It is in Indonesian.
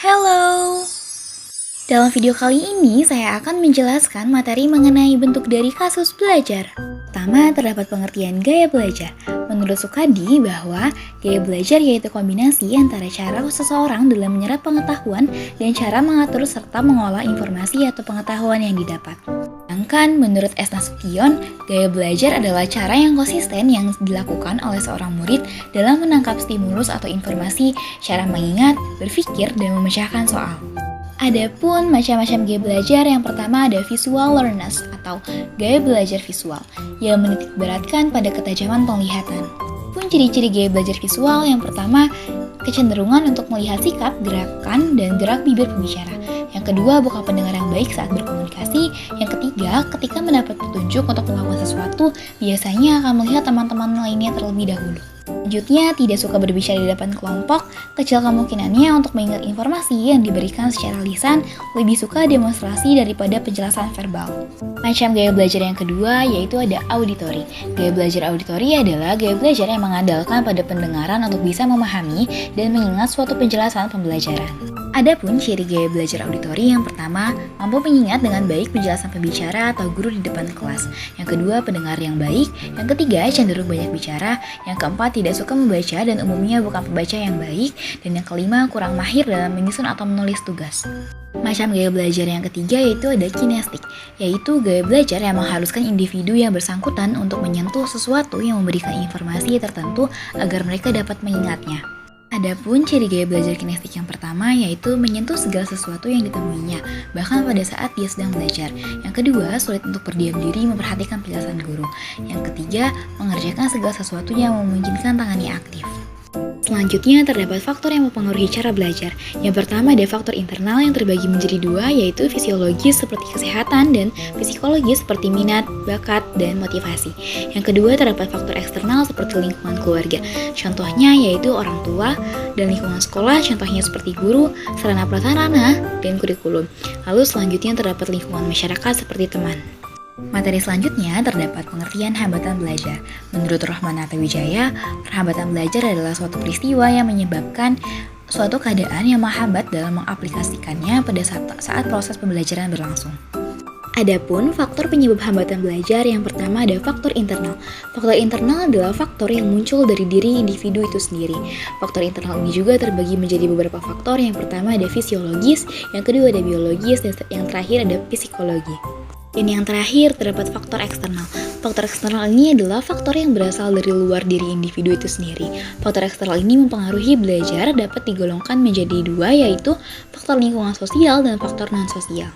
Halo! Dalam video kali ini, saya akan menjelaskan materi mengenai bentuk dari kasus belajar. Pertama, terdapat pengertian gaya belajar. Menurut Sukadi bahwa gaya belajar yaitu kombinasi antara cara seseorang dalam menyerap pengetahuan dan cara mengatur serta mengolah informasi atau pengetahuan yang didapat. Sedangkan menurut S. Nasution, gaya belajar adalah cara yang konsisten yang dilakukan oleh seorang murid dalam menangkap stimulus atau informasi, cara mengingat, berpikir, dan memecahkan soal. Adapun macam-macam gaya belajar, yang pertama ada visual learners atau gaya belajar visual yang menitikberatkan pada ketajaman penglihatan. Pun ciri-ciri gaya belajar visual yang pertama kecenderungan untuk melihat sikap, gerakan, dan gerak bibir pembicara. Yang kedua, bukan pendengar yang baik saat berkomunikasi. Yang ketiga, ketika mendapat petunjuk untuk melakukan sesuatu, biasanya akan melihat teman-teman lainnya terlebih dahulu. Selanjutnya, tidak suka berbicara di depan kelompok, kecil kemungkinannya untuk mengingat informasi yang diberikan secara lisan, lebih suka demonstrasi daripada penjelasan verbal. Macam gaya belajar yang kedua yaitu ada auditory. Gaya belajar auditory adalah gaya belajar yang mengandalkan pada pendengaran untuk bisa memahami dan mengingat suatu penjelasan pembelajaran. Adapun ciri gaya belajar auditori yang pertama, mampu mengingat dengan baik penjelasan pembicara atau guru di depan kelas. Yang kedua, pendengar yang baik. Yang ketiga, cenderung banyak bicara. Yang keempat, tidak suka membaca dan umumnya bukan pembaca yang baik. Dan yang kelima, kurang mahir dalam menyusun atau menulis tugas. Macam gaya belajar yang ketiga yaitu ada kinestik, yaitu gaya belajar yang mengharuskan individu yang bersangkutan untuk menyentuh sesuatu yang memberikan informasi tertentu agar mereka dapat mengingatnya. Adapun ciri gaya belajar kinestik yang pertama yaitu menyentuh segala sesuatu yang ditemuinya, bahkan pada saat dia sedang belajar. Yang kedua, sulit untuk berdiam diri memperhatikan penjelasan guru. Yang ketiga, mengerjakan segala sesuatu yang memungkinkan tangannya aktif. Selanjutnya, terdapat faktor yang mempengaruhi cara belajar. Yang pertama ada faktor internal yang terbagi menjadi dua, yaitu fisiologis seperti kesehatan dan psikologis seperti minat, bakat, dan motivasi. Yang kedua terdapat faktor eksternal seperti lingkungan keluarga. Contohnya yaitu orang tua dan lingkungan sekolah, contohnya seperti guru, sarana prasarana, dan kurikulum. Lalu selanjutnya terdapat lingkungan masyarakat seperti teman. Materi selanjutnya terdapat pengertian hambatan belajar. Menurut Rohman Atawijaya, hambatan belajar adalah suatu peristiwa yang menyebabkan suatu keadaan yang menghambat dalam mengaplikasikannya pada saat proses pembelajaran berlangsung. Adapun faktor penyebab hambatan belajar yang pertama ada faktor internal. Faktor internal adalah faktor yang muncul dari diri individu itu sendiri. Faktor internal ini juga terbagi menjadi beberapa faktor. Yang pertama ada fisiologis, yang kedua ada biologis, dan yang terakhir ada psikologi. Dan yang terakhir terdapat faktor eksternal. Faktor eksternal ini adalah faktor yang berasal dari luar diri individu itu sendiri. Faktor eksternal ini mempengaruhi belajar dapat digolongkan menjadi dua, yaitu faktor lingkungan sosial dan faktor non-sosial.